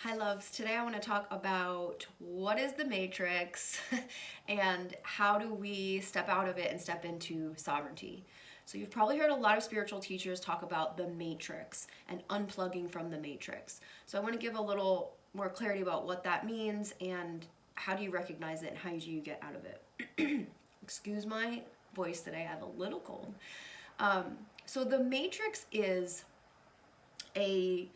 Hi loves, today I want to talk about what is the matrix and how do we step out of it and step into sovereignty. So you've probably heard a lot of spiritual teachers talk about the matrix and unplugging from the matrix. So I want to give a little more clarity about what that means and how do you recognize it and how do you get out of it. Excuse my voice today, I have a little cold. So the matrix is a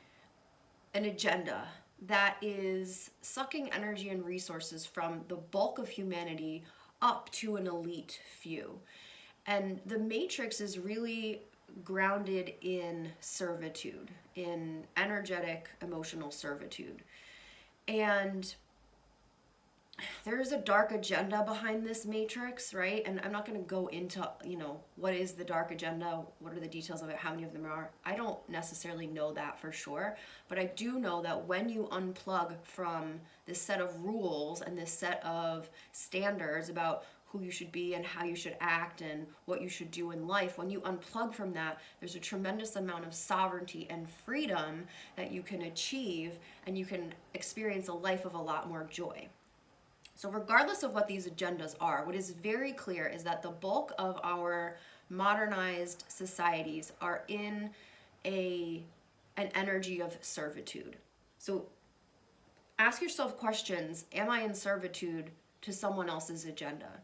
an agenda that is sucking energy and resources from the bulk of humanity up to an elite few. And the matrix is really grounded in servitude, in energetic, emotional servitude. And there is a dark agenda behind this matrix, right? And I'm not going to go into, what is the dark agenda, what are the details of it, how many of them are. I don't necessarily know that for sure, but I do know that when you unplug from this set of rules and this set of standards about who you should be and how you should act and what you should do in life, when you unplug from that, there's a tremendous amount of sovereignty and freedom that you can achieve, and you can experience a life of a lot more joy. So regardless of what these agendas are, what is very clear is that the bulk of our modernized societies are in an energy of servitude. So ask yourself questions, am I in servitude to someone else's agenda?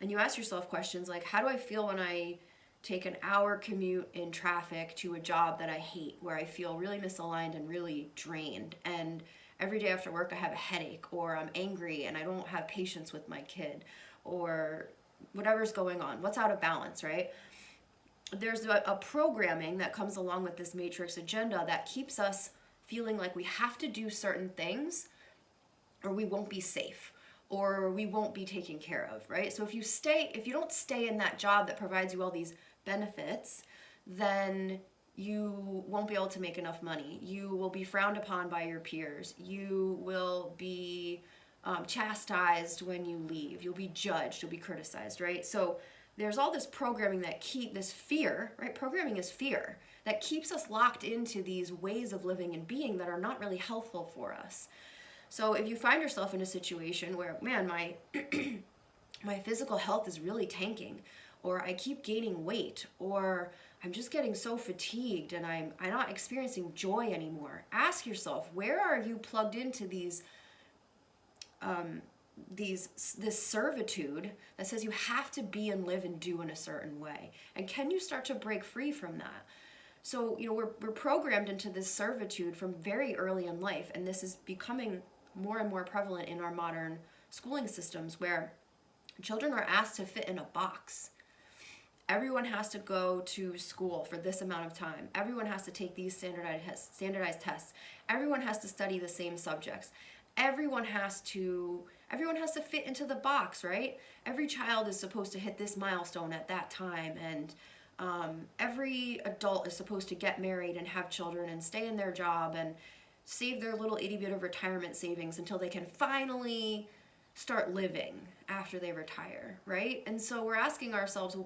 And you ask yourself questions like, how do I feel when I take an hour commute in traffic to a job that I hate, where I feel really misaligned and really drained, and every day after work I have a headache, or I'm angry and I don't have patience with my kid, or whatever's going on, what's out of balance, right? There's a programming that comes along with this matrix agenda that keeps us feeling like we have to do certain things or we won't be safe or we won't be taken care of, right? So if you don't stay in that job that provides you all these benefits, then you won't be able to make enough money. You will be frowned upon by your peers. You will be chastised when you leave. You'll be judged. You'll be criticized, right? So there's all this programming this fear, right? Programming is fear that keeps us locked into these ways of living and being that are not really helpful for us. So if you find yourself in a situation where, man, my my physical health is really tanking, or I keep gaining weight, or I'm just getting so fatigued and I'm not experiencing joy anymore. Ask yourself, where are you plugged into this servitude that says you have to be and live and do in a certain way? And can you start to break free from that? So, we're programmed into this servitude from very early in life, and this is becoming more and more prevalent in our modern schooling systems where children are asked to fit in a box. Everyone has to go to school for this amount of time. Everyone has to take these standardized tests. Everyone has to study the same subjects. Everyone has to fit into the box, right? Every child is supposed to hit this milestone at that time, and every adult is supposed to get married and have children and stay in their job and save their little itty bit of retirement savings until they can finally start living after they retire, right? And so we're asking ourselves,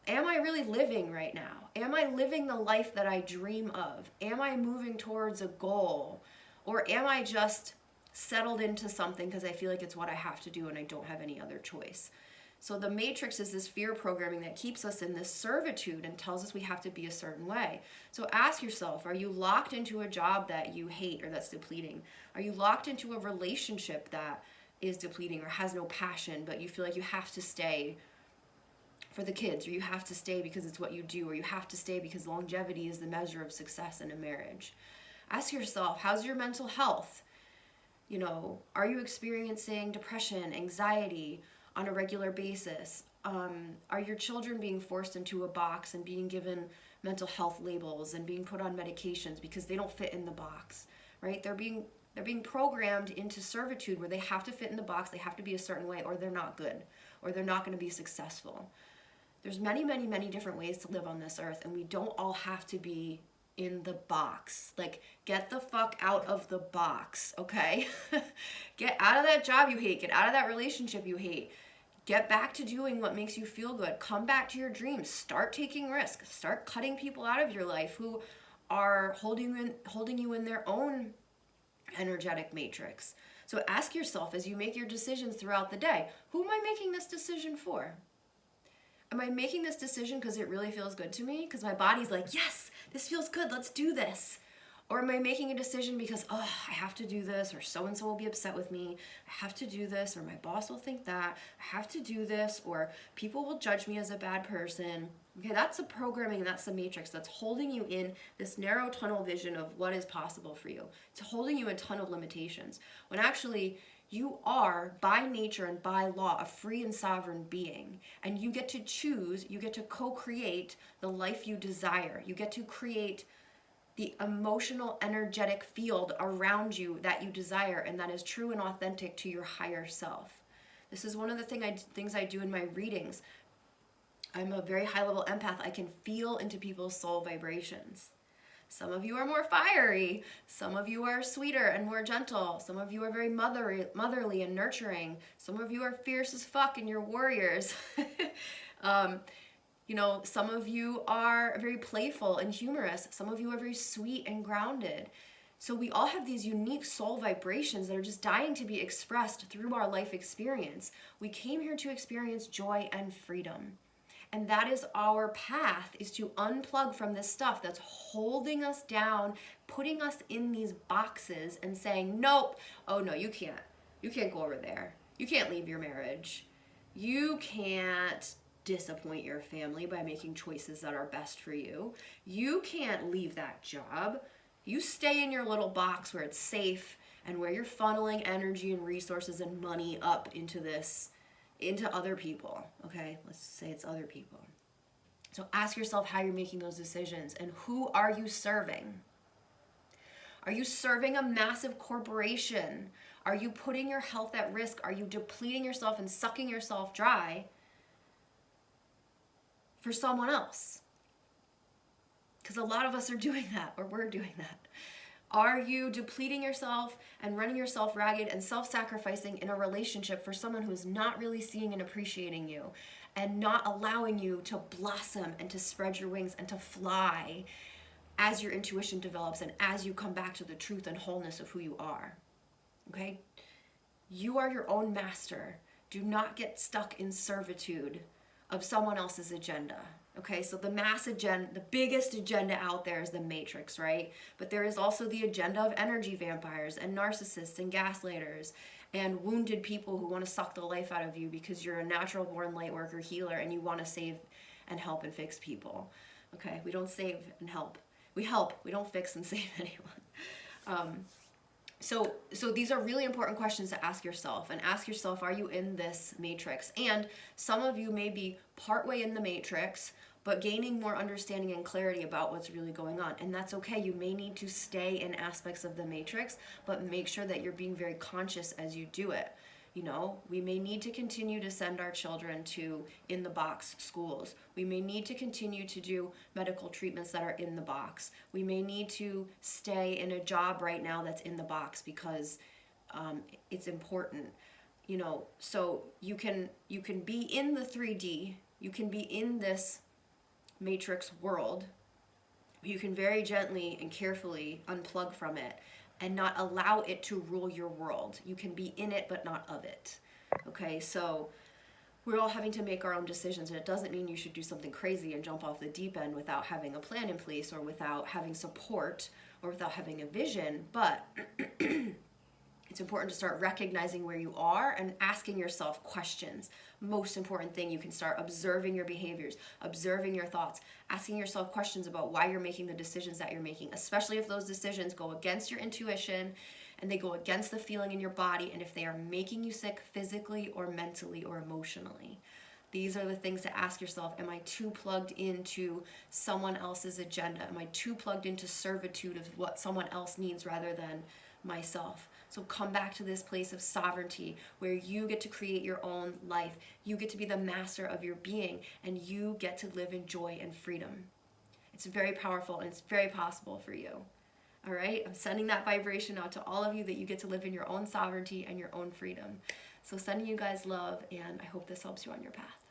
am I really living right now? Am I living the life that I dream of? Am I moving towards a goal? Or am I just settled into something because I feel like it's what I have to do and I don't have any other choice? So the matrix is this fear programming that keeps us in this servitude and tells us we have to be a certain way. So ask yourself, are you locked into a job that you hate or that's depleting? Are you locked into a relationship that is depleting or has no passion, but you feel like you have to stay for the kids, or you have to stay because it's what you do, or you have to stay because longevity is the measure of success in a marriage? Ask yourself, how's your mental health? Are you experiencing depression, anxiety on a regular basis? Are your children being forced into a box and being given mental health labels and being put on medications because they don't fit in the box, right? They're being programmed into servitude where they have to fit in the box, they have to be a certain way, or they're not good, or they're not going to be successful. There's many, many, many different ways to live on this earth, and we don't all have to be in the box. Like, get the fuck out of the box, okay? Get out of that job you hate. Get out of that relationship you hate. Get back to doing what makes you feel good. Come back to your dreams. Start taking risks. Start cutting people out of your life who are holding you in their own energetic matrix. So ask yourself as you make your decisions throughout the day, who am I making this decision for? Am I making this decision because it really feels good to me? Because my body's like, yes, this feels good, let's do this. Or am I making a decision because, oh, I have to do this, or so-and-so will be upset with me, I have to do this, or my boss will think that, I have to do this, or people will judge me as a bad person. Okay, that's the programming, that's the matrix that's holding you in this narrow tunnel vision of what is possible for you. It's holding you in a ton of limitations, when actually you are, by nature and by law, a free and sovereign being. And you get to choose, you get to co-create the life you desire. You get to create the emotional, energetic field around you that you desire and that is true and authentic to your higher self. This is one of the things I do in my readings. I'm a very high-level empath. I can feel into people's soul vibrations. Some of you are more fiery. Some of you are sweeter and more gentle. Some of you are very motherly and nurturing. Some of you are fierce as fuck and you're warriors. You know, some of you are very playful and humorous. Some of you are very sweet and grounded. So we all have these unique soul vibrations that are just dying to be expressed through our life experience. We came here to experience joy and freedom. And that is our path, is to unplug from this stuff that's holding us down, putting us in these boxes and saying, nope, oh no, you can't. You can't go over there. You can't leave your marriage. You can't disappoint your family by making choices that are best for you. You can't leave that job. You stay in your little box where it's safe and where you're funneling energy and resources and money up into this, into other people. Okay, let's say it's other people. So ask yourself how you're making those decisions and who are you serving? Are you serving a massive corporation? Are you putting your health at risk? Are you depleting yourself and sucking yourself dry for someone else? Because a lot of us are doing that, or we're doing that. Are you depleting yourself and running yourself ragged and self-sacrificing in a relationship for someone who is not really seeing and appreciating you and not allowing you to blossom and to spread your wings and to fly as your intuition develops and as you come back to the truth and wholeness of who you are? Okay? You are your own master. Do not get stuck in servitude of someone else's agenda. Okay, so the mass agenda, the biggest agenda out there is the matrix, right? But there is also the agenda of energy vampires and narcissists and gaslighters and wounded people who want to suck the life out of you because you're a natural born light worker healer and you want to save and help and fix people. Okay, we don't save and help. We help, we don't fix and save anyone. So these are really important questions to ask yourself, and ask yourself, are you in this matrix? And some of you may be partway in the matrix, but gaining more understanding and clarity about what's really going on. And that's okay. You may need to stay in aspects of the matrix, but make sure that you're being very conscious as you do it. You know, we may need to continue to send our children to in-the-box schools. We may need to continue to do medical treatments that are in the box. We may need to stay in a job right now that's in the box because it's important. You know, so you can be in the 3D, you can be in this matrix world. You can very gently and carefully unplug from it and not allow it to rule your world. You can be in it, but not of it. Okay, so we're all having to make our own decisions, and it doesn't mean you should do something crazy and jump off the deep end without having a plan in place or without having support or without having a vision, but it's important to start recognizing where you are and asking yourself questions. Most important thing, you can start observing your behaviors, observing your thoughts, asking yourself questions about why you're making the decisions that you're making, especially if those decisions go against your intuition and they go against the feeling in your body, and if they are making you sick physically or mentally or emotionally. These are the things to ask yourself. Am I too plugged into someone else's agenda? Am I too plugged into servitude of what someone else needs rather than myself? So come back to this place of sovereignty where you get to create your own life. You get to be the master of your being, and you get to live in joy and freedom. It's very powerful, and it's very possible for you. All right? I'm sending that vibration out to all of you that you get to live in your own sovereignty and your own freedom. So sending you guys love, and I hope this helps you on your path.